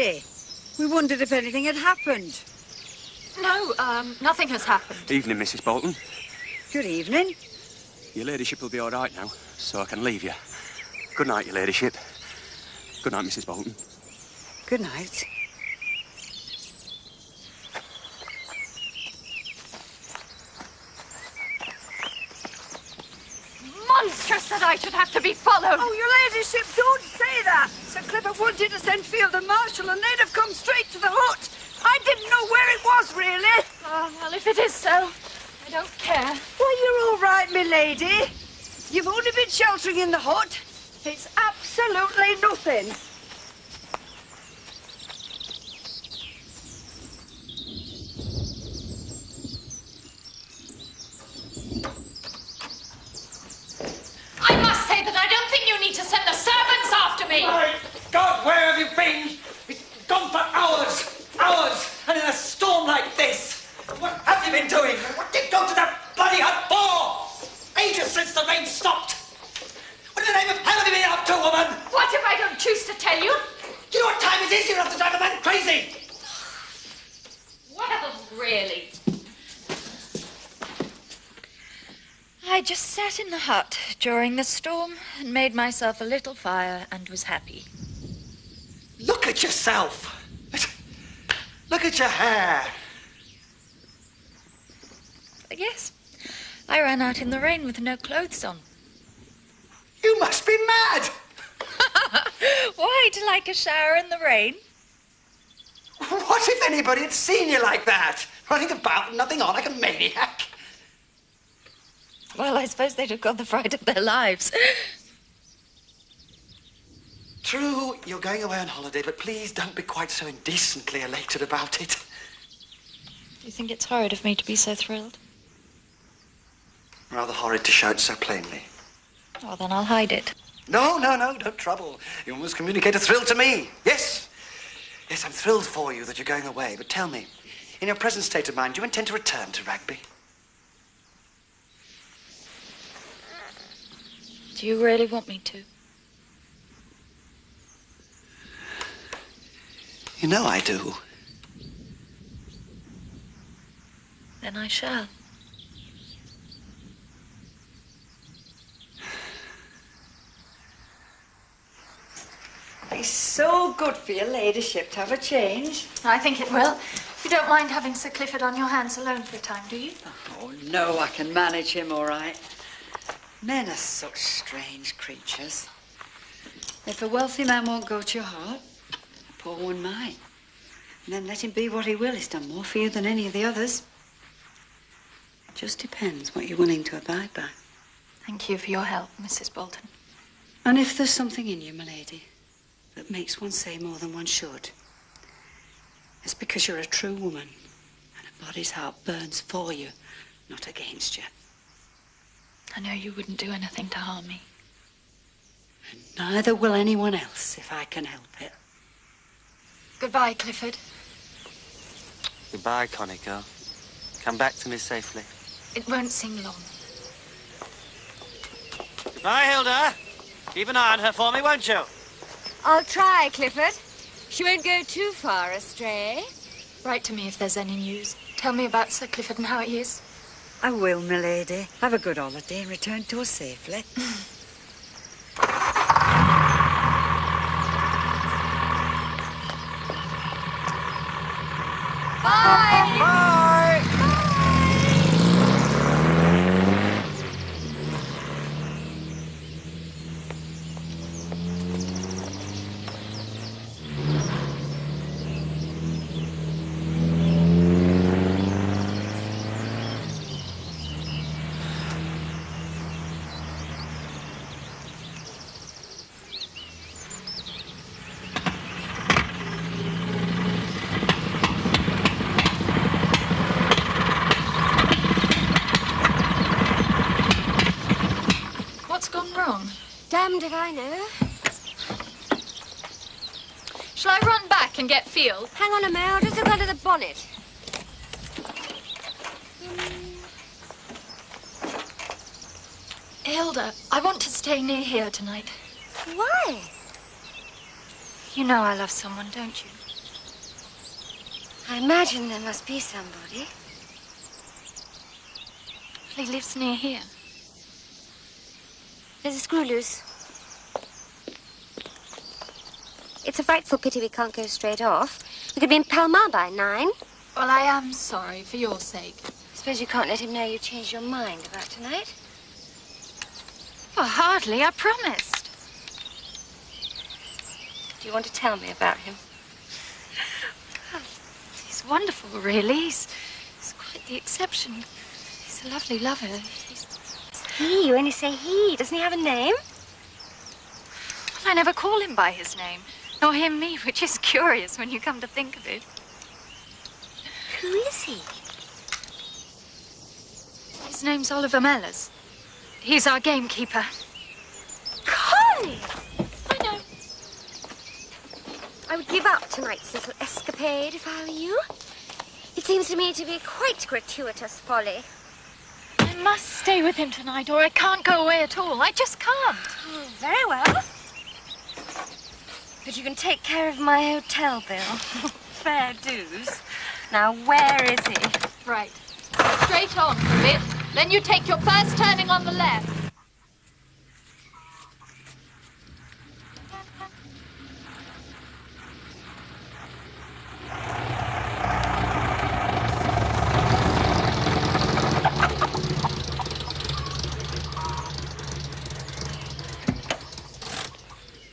Hey, we wondered if anything had happened. No, nothing has happened. Evening, Mrs. Bolton. Good evening. Your ladyship will be all right now, so I can leave you. Good night, your ladyship. Good night, Mrs. Bolton. Good night. Monstrous that I should have to be followed. Oh, your ladyship, don't say that. Sir Clifford wanted to send Field and Marshal, and they'd have come straight to the hut. I didn't know where it was, really. Oh, well, if it is so, I don't care. Well, you're all right, my lady. You've only been sheltering in the hut. It's absolutely nothing. I must say that I don't think you need to send the servants after me. My God, where have you been? It's gone for hours, and in a storm like this. What have you been doing? What did you go to that bloody hut for? Ages since the rain stopped. What in the name of hell have you been up to, woman? What if I don't choose to tell you? Do you know what time it is? You're enough to drive a man crazy. Well, really. I just sat in the hut during the storm and made myself a little fire and was happy. Look at yourself. Look at your hair. Yes, I ran out in the rain with no clothes on. You must be mad. Why, to like a shower in the rain? What if anybody had seen you like that? Running about with nothing on like a maniac. Well, I suppose they'd have got the fright of their lives. True, you're going away on holiday, but please don't be quite so indecently elated about it. Do you think it's horrid of me to be so thrilled? Rather horrid to shout so plainly. Well, then I'll hide it. No, don't trouble. You must communicate a thrill to me. Yes, I'm thrilled for you that you're going away, but tell me, in your present state of mind, do you intend to return to Rugby? Do you really want me to? You know I do. Then I shall. It's so good for your ladyship to have a change. I think it will. You don't mind having Sir Clifford on your hands alone for a time, do you? Oh, no, I can manage him all right. Men are such strange creatures. If a wealthy man won't go to your heart, a poor one might. And then let him be what he will. He's done more for you than any of the others. It just depends what you're willing to abide by. Thank you for your help, Mrs. Bolton. And if there's something in you, my lady, that makes one say more than one should, it's because you're a true woman and a body's heart burns for you, not against you. I know you wouldn't do anything to harm me. And neither will anyone else if I can help it. Goodbye, Clifford. Goodbye, Connie girl. Come back to me safely. It won't seem long. Goodbye, Hilda. Keep an eye on her for me, won't you? I'll try, Clifford. She won't go too far astray. Write to me if there's any news. Tell me about Sir Clifford and how he is. I will, my lady. Have a good holiday and return to us safely. Bye! Bye! What's gone wrong? Damned if I know. Shall I run back and get Field? Hang on a minute, I'll just look under the bonnet. Hilda, I want to stay near here tonight. Why? You know I love someone, don't you? I imagine there must be somebody. He lives near here. There's a screw loose. It's a frightful pity we can't go straight off. We could be in Pall Mall by 9. Well, I am sorry, for your sake. I suppose you can't let him know you changed your mind about tonight? Well, hardly. I promised. Do you want to tell me about him? Well, he's wonderful, really. He's quite the exception. He's a lovely lover. He? You only say he. Doesn't he have a name? Well, I never call him by his name. Nor him me, which is curious when you come to think of it. Who is he? His name's Oliver Mellors. He's our gamekeeper. Connie! I know. I would give up tonight's little escapade if I were you. It seems to me to be quite gratuitous folly. I must stay with him tonight, or I can't go away at all. I just can't. Oh, very well. But you can take care of my hotel bill. Fair dues. Now, where is he? Right. Straight on for a bit. Then you take your first turning on the left.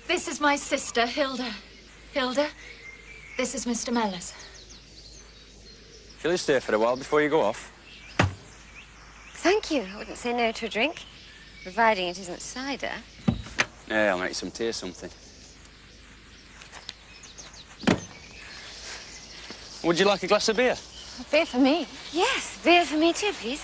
This is my sister, Hilda. Hilda, this is Mr. Mellors. Shall you stay for a while before you go off? Thank you. I wouldn't say no to a drink, providing it isn't cider. Yeah, I'll make some tea or something. Would you like a glass of beer? Beer for me. Yes, beer for me too, please.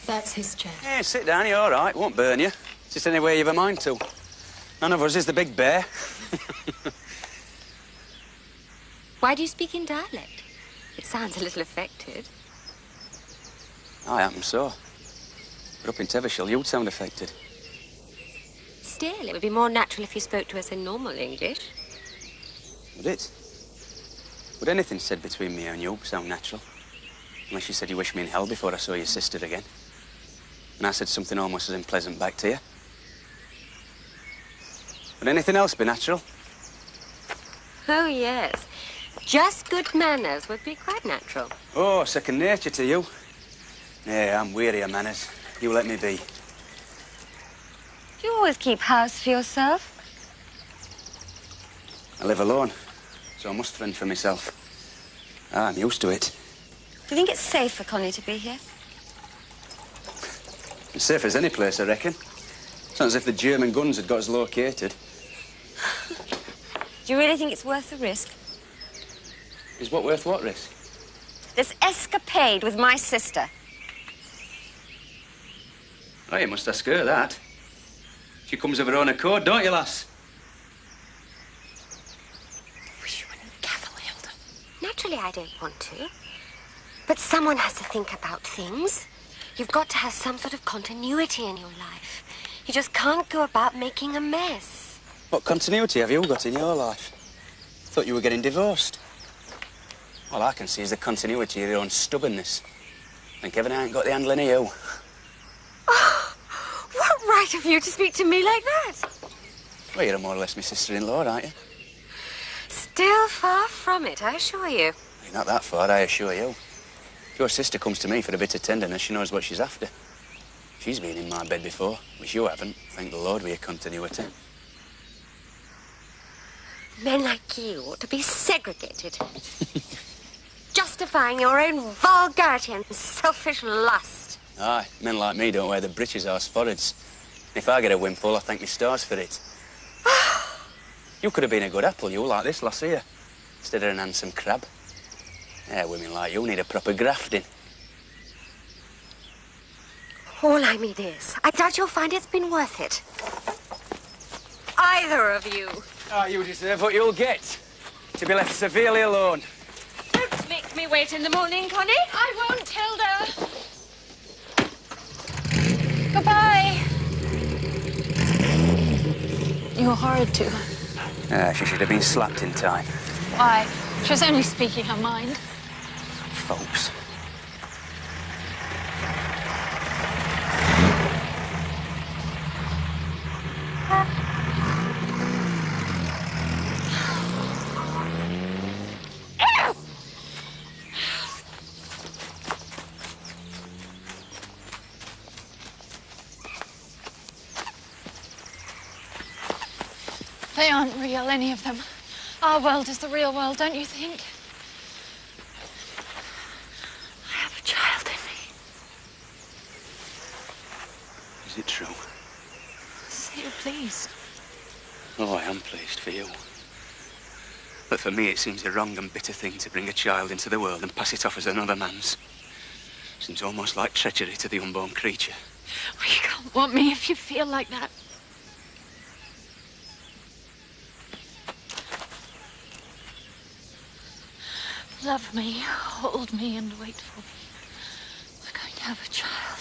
That's his chair. Yeah, sit down, you're all right. Won't burn you. It's just anywhere you've a mind to. None of us is the big bear. Why do you speak in dialect? It sounds a little affected. I happen so. But up in Tevershire, you'd sound affected. Still, it would be more natural if you spoke to us in normal English. Would it? Would anything said between me and you sound natural? Unless you said you wished me in hell before I saw your sister again. And I said something almost as unpleasant back to you. Would anything else be natural? Oh, yes. Just good manners would be quite natural. Oh, second nature to you. Yeah, I'm weary of manners. You let me be. Do you always keep house for yourself? I live alone, so I must fend for myself. I'm used to it. Do you think it's safe for Connie to be here? As safe as any place, I reckon. It's not as if the German guns had got us located. Do you really think it's worth the risk? Is what worth what risk? This escapade with my sister. Oh, you must ask her that. She comes of her own accord, don't you, lass? Wish you wouldn't cavil, Hilda. Naturally, I don't want to. But someone has to think about things. You've got to have some sort of continuity in your life. You just can't go about making a mess. What continuity have you got in your life? Thought you were getting divorced. All I can see is the continuity of your own stubbornness. Thank heaven I ain't got the handling of you. Oh, what right have you to speak to me like that? Well, you're more or less my sister-in-law, aren't you? Still far from it, I assure you. You're not that far, I assure you. If your sister comes to me for a bit of tenderness, she knows what she's after. She's been in my bed before, which you haven't. Thank the Lord with your continuity. Men like you ought to be segregated. Justifying your own vulgarity and selfish lust. Aye, men like me don't wear the breeches arse foreheads. If I get a windfall, I thank my stars for it. You could have been a good apple, you, like this lass here, instead of an handsome crab. Yeah, women like you need a proper grafting. All I mean is, I doubt you'll find it's been worth it. Either of you. Ah, you deserve what you'll get. To be left severely alone. Don't make me wait in the morning, Connie. I won't, Hilda. Goodbye. You were horrid to her. She should have been slapped in time. Why? She was only speaking her mind. Folks. They aren't real, any of them. Our world is the real world, don't you think? I have a child in me. Is it true? Say you're pleased. Oh, I am pleased for you. But for me, it seems a wrong and bitter thing to bring a child into the world and pass it off as another man's. Seems almost like treachery to the unborn creature. Oh, you can't want me if you feel like that. Love me, hold me, and wait for me. We're going to have a child.